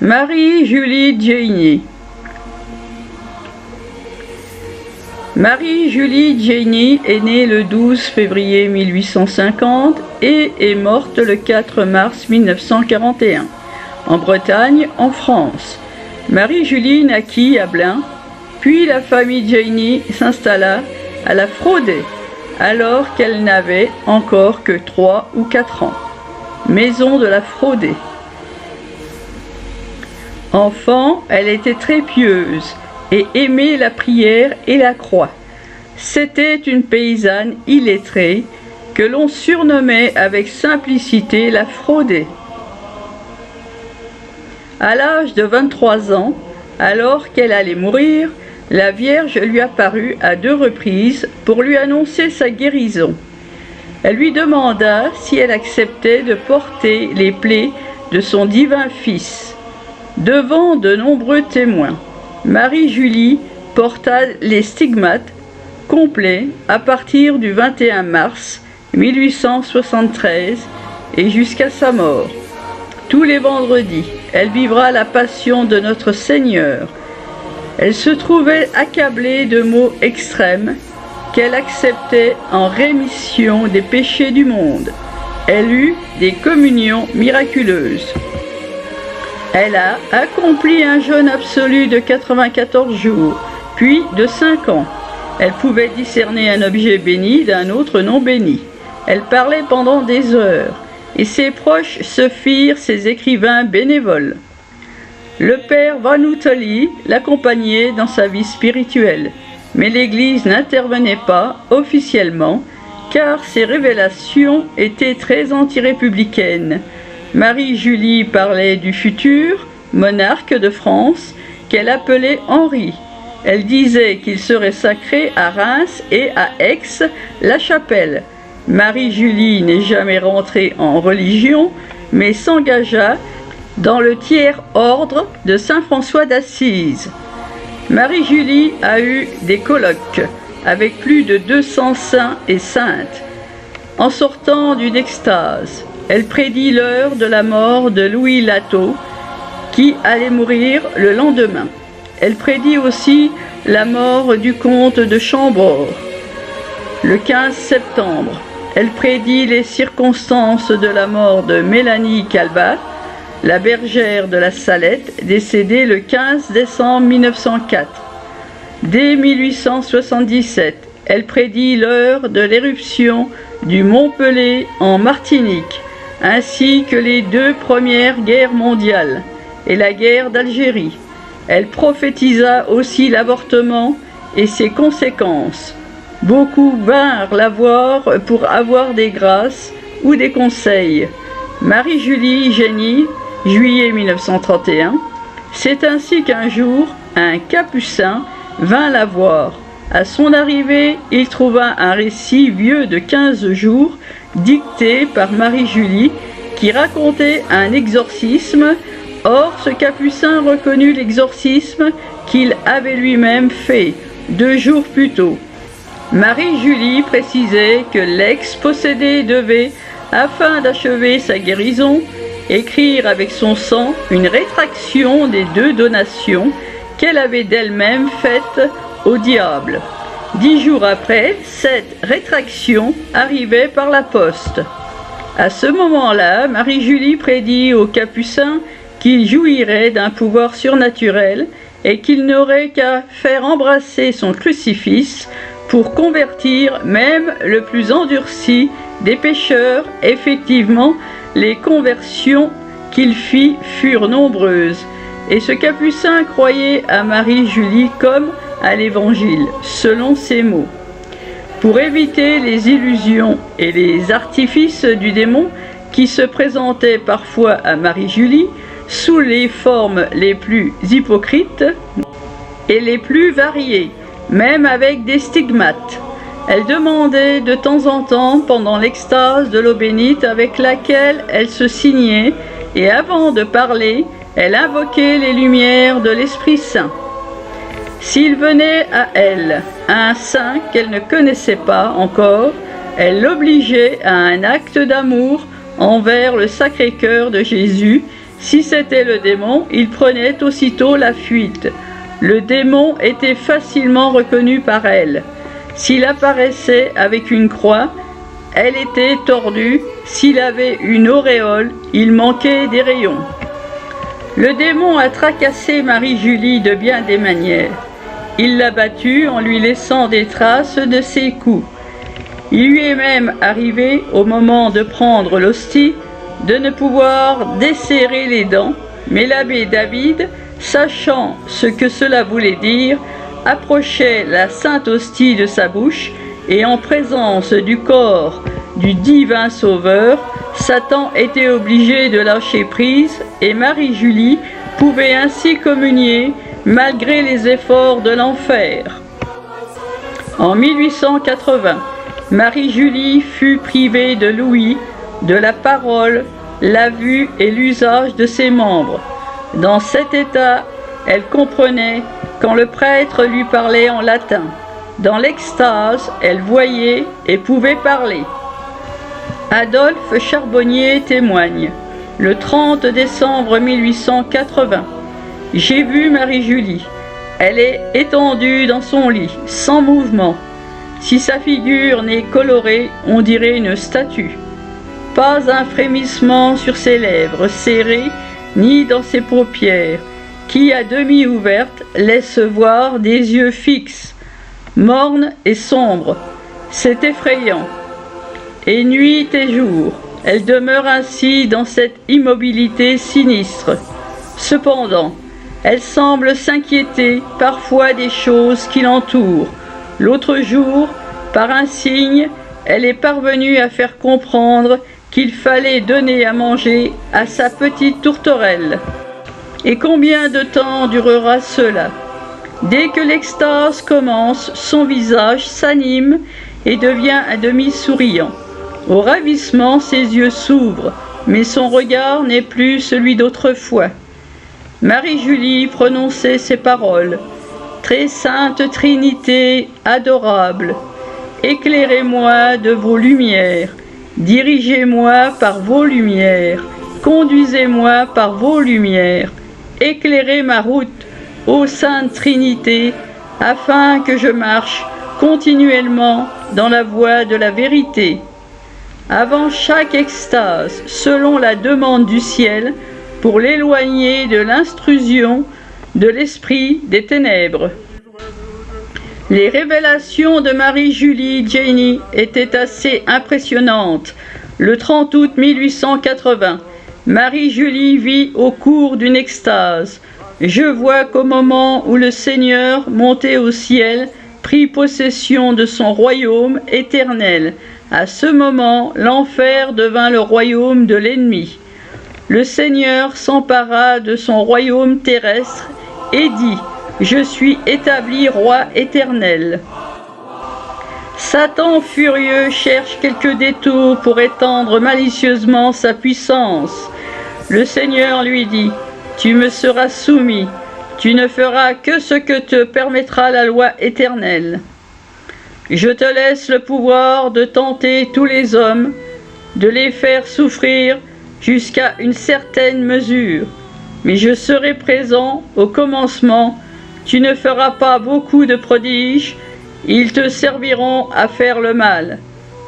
Marie-Julie Gianni. Marie-Julie Gianni est née le 12 février 1850 et est morte le 4 mars 1941, en Bretagne, en France. Marie-Julie naquit à Blain, puis la famille Gianni s'installa à la Fraudet, alors qu'elle n'avait encore que 3 ou 4 ans. Maison de la Fraudet. Enfant, elle était très pieuse et aimait la prière et la croix. C'était une paysanne illettrée que l'on surnommait avec simplicité la Fraudet. À l'âge de 23 ans, alors qu'elle allait mourir, la Vierge lui apparut à 2 reprises pour lui annoncer sa guérison. Elle lui demanda si elle acceptait de porter les plaies de son divin Fils. Devant de nombreux témoins, Marie-Julie porta les stigmates complets à partir du 21 mars 1873 et jusqu'à sa mort. Tous les vendredis, elle vivra la passion de notre Seigneur. Elle se trouvait accablée de maux extrêmes qu'elle acceptait en rémission des péchés du monde. Elle eut des communions miraculeuses. Elle a accompli un jeûne absolu de 94 jours, puis de 5 ans. Elle pouvait discerner un objet béni d'un autre non béni. Elle parlait pendant des heures, et ses proches se firent ses écrivains bénévoles. Le père Vannutelli l'accompagnait dans sa vie spirituelle, mais l'Église n'intervenait pas officiellement, car ses révélations étaient très anti-républicaines. Marie-Julie parlait du futur monarque de France qu'elle appelait Henri. Elle disait qu'il serait sacré à Reims et à Aix-la-Chapelle. Marie-Julie n'est jamais rentrée en religion, mais s'engagea dans le tiers-ordre de Saint-François d'Assise. Marie-Julie a eu des colloques avec plus de 200 saints et saintes. En sortant d'une extase, elle prédit l'heure de la mort de Louis Lateau, qui allait mourir le lendemain. Elle prédit aussi la mort du comte de Chambord, le 15 septembre. Elle prédit les circonstances de la mort de Mélanie Calvat, la bergère de la Salette, décédée le 15 décembre 1904. Dès 1877, elle prédit l'heure de l'éruption du Mont Pelé en Martinique, ainsi que les 2 premières guerres mondiales et la guerre d'Algérie. Elle prophétisa aussi l'avortement et ses conséquences. Beaucoup vinrent la voir pour avoir des grâces ou des conseils. Marie-Julie Gianni, juillet 1931, c'est ainsi qu'un jour, un capucin vint la voir. À son arrivée, il trouva un récit vieux de 15 jours, dicté par Marie-Julie, qui racontait un exorcisme. Or, ce capucin reconnut l'exorcisme qu'il avait lui-même fait 2 jours plus tôt. Marie-Julie précisait que l'ex-possédé devait, afin d'achever sa guérison, écrire avec son sang une rétraction des 2 donations qu'elle avait d'elle-même faites au diable. 10 jours après, cette rétraction arrivait par la poste. À ce moment-là, Marie-Julie prédit au capucin qu'il jouirait d'un pouvoir surnaturel et qu'il n'aurait qu'à faire embrasser son crucifix pour convertir même le plus endurci des pécheurs. Effectivement, les conversions qu'il fit furent nombreuses, et ce capucin croyait à Marie-Julie comme à l'Évangile, selon ses mots. Pour éviter les illusions et les artifices du démon qui se présentaient parfois à Marie-Julie sous les formes les plus hypocrites et les plus variées, même avec des stigmates, elle demandait de temps en temps, pendant l'extase de l'eau bénite avec laquelle elle se signait, et avant de parler, elle invoquait les lumières de l'Esprit Saint. S'il venait à elle un saint qu'elle ne connaissait pas encore, elle l'obligeait à un acte d'amour envers le Sacré-Cœur de Jésus, Si c'était le démon, il prenait aussitôt la fuite. Le démon était facilement reconnu par elle. S'il apparaissait avec une croix, elle était tordue. S'il avait une auréole, il manquait des rayons. Le démon a tracassé Marie-Julie de bien des manières. Il l'a battue en lui laissant des traces de ses coups. Il lui est même arrivé, au moment de prendre l'hostie, de ne pouvoir desserrer les dents, mais l'abbé David, sachant ce que cela voulait dire, approchait la sainte hostie de sa bouche, et en présence du corps du divin Sauveur, Satan était obligé de lâcher prise, et Marie-Julie pouvait ainsi communier malgré les efforts de l'enfer. En 1880, Marie-Julie fut privée de l'ouïe, de la parole, la vue et l'usage de ses membres. Dans cet état, elle comprenait quand le prêtre lui parlait en latin. Dans l'extase, elle voyait et pouvait parler. Adolphe Charbonnier témoigne. Le 30 décembre 1880, j'ai vu Marie-Julie. Elle est étendue dans son lit, sans mouvement. Si sa figure n'est colorée, on dirait une statue. Pas un frémissement sur ses lèvres serrées, ni dans ses paupières, qui, à demi ouvertes, laissent voir des yeux fixes, mornes et sombres. C'est effrayant. Et nuit et jour, elle demeure ainsi dans cette immobilité sinistre. Cependant, elle semble s'inquiéter parfois des choses qui l'entourent. L'autre jour, par un signe, elle est parvenue à faire comprendre qu'il fallait donner à manger à sa petite tourterelle. Et combien de temps durera cela? Dès que l'extase commence, son visage s'anime et devient à demi souriant. Au ravissement, ses yeux s'ouvrent, mais son regard n'est plus celui d'autrefois. Marie-Julie prononçait ces paroles. Très sainte Trinité adorable, éclairez-moi de vos lumières, dirigez-moi par vos lumières, conduisez-moi par vos lumières, éclairez ma route, ô Sainte Trinité, afin que je marche continuellement dans la voie de la vérité. Avant chaque extase, selon la demande du ciel, pour l'éloigner de l'intrusion de l'esprit des ténèbres. Les révélations de Marie-Julie Jahney étaient assez impressionnantes. Le 30 août 1880, Marie-Julie vit au cours d'une extase. Je vois qu'au moment où le Seigneur, monté au ciel, prit possession de son royaume éternel, à ce moment, l'enfer devint le royaume de l'ennemi. Le Seigneur s'empara de son royaume terrestre et dit « Je suis établi roi éternel ». Satan furieux cherche quelques détours pour étendre malicieusement sa puissance. Le Seigneur lui dit « Tu me seras soumis, tu ne feras que ce que te permettra la loi éternelle. Je te laisse le pouvoir de tenter tous les hommes, de les faire souffrir jusqu'à une certaine mesure. Mais je serai présent au commencement, tu ne feras pas beaucoup de prodiges, ils te serviront à faire le mal.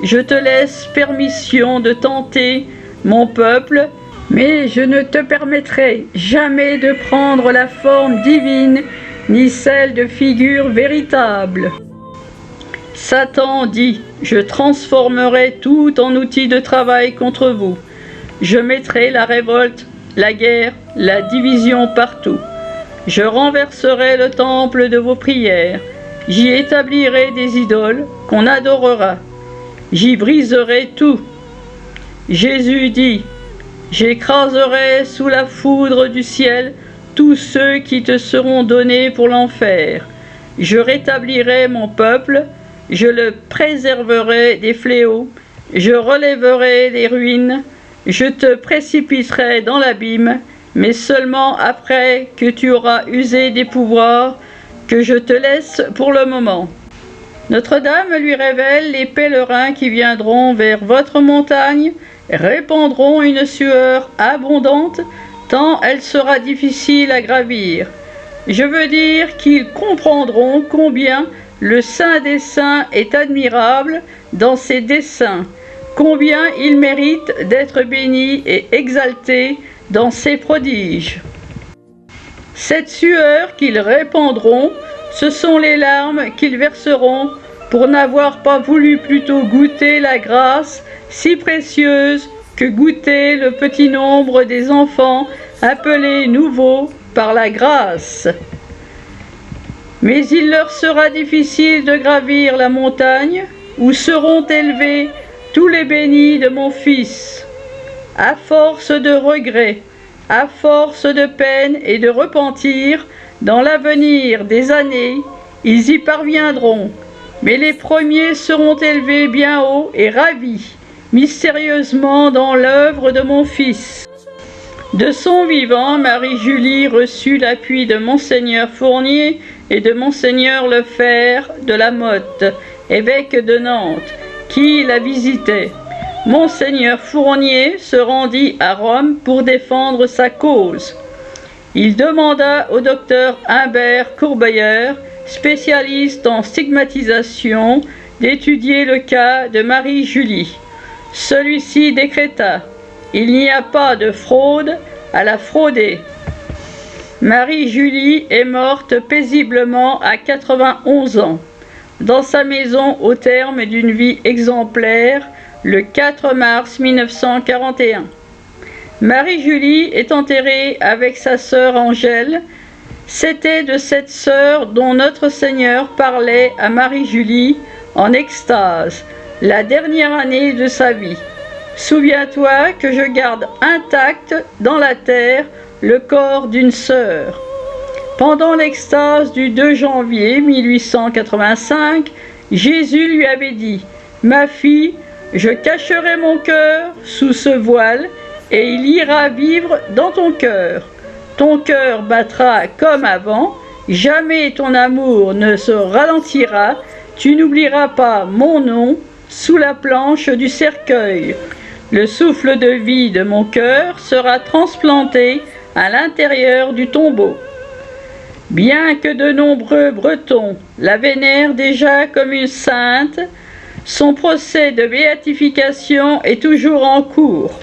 Je te laisse permission de tenter mon peuple, mais je ne te permettrai jamais de prendre la forme divine, ni celle de figure véritable. Satan dit, je transformerai tout en outil de travail contre vous. Je mettrai la révolte, la guerre, la division partout. Je renverserai le temple de vos prières. J'y établirai des idoles qu'on adorera. J'y briserai tout. Jésus dit, j'écraserai sous la foudre du ciel tous ceux qui te seront donnés pour l'enfer. Je rétablirai mon peuple, je le préserverai des fléaux, je relèverai les ruines, je te précipiterai dans l'abîme, mais seulement après que tu auras usé des pouvoirs que je te laisse pour le moment. Notre-Dame lui révèle les pèlerins qui viendront vers votre montagne, répandront une sueur abondante, tant elle sera difficile à gravir. Je veux dire qu'ils comprendront combien le Saint des Saints est admirable dans ses desseins, combien il mérite d'être béni et exalté dans ses prodiges. Cette sueur qu'ils répandront, ce sont les larmes qu'ils verseront pour n'avoir pas voulu plutôt goûter la grâce si précieuse que goûter le petit nombre des enfants appelés nouveaux par la grâce. Mais il leur sera difficile de gravir la montagne où seront élevés tous les bénis de mon Fils. À force de regrets, à force de peine et de repentir, dans l'avenir des années, ils y parviendront. Mais les premiers seront élevés bien haut et ravis, mystérieusement dans l'œuvre de mon Fils. De son vivant, Marie-Julie reçut l'appui de Monseigneur Fournier et de Monseigneur Lefebvre de la Motte, évêque de Nantes, qui la visitaient. Monseigneur Fournier se rendit à Rome pour défendre sa cause. Il demanda au docteur Humbert Courbayeur, spécialiste en stigmatisation, d'étudier le cas de Marie-Julie. Celui-ci décréta: il n'y a pas de fraude à la frauder. Marie-Julie est morte paisiblement à 91 ans, dans sa maison au terme d'une vie exemplaire, le 4 mars 1941. Marie-Julie est enterrée avec sa sœur Angèle. C'était de cette sœur dont notre Seigneur parlait à Marie-Julie en extase, la dernière année de sa vie. Souviens-toi que je garde intact dans la terre le corps d'une sœur. Pendant l'extase du 2 janvier 1885, Jésus lui avait dit: ma fille, je cacherai mon cœur sous ce voile et il ira vivre dans ton cœur. Ton cœur battra comme avant, jamais ton amour ne se ralentira, tu n'oublieras pas mon nom sous la planche du cercueil. Le souffle de vie de mon cœur sera transplanté à l'intérieur du tombeau. Bien que de nombreux Bretons la vénèrent déjà comme une sainte, son procès de béatification est toujours en cours.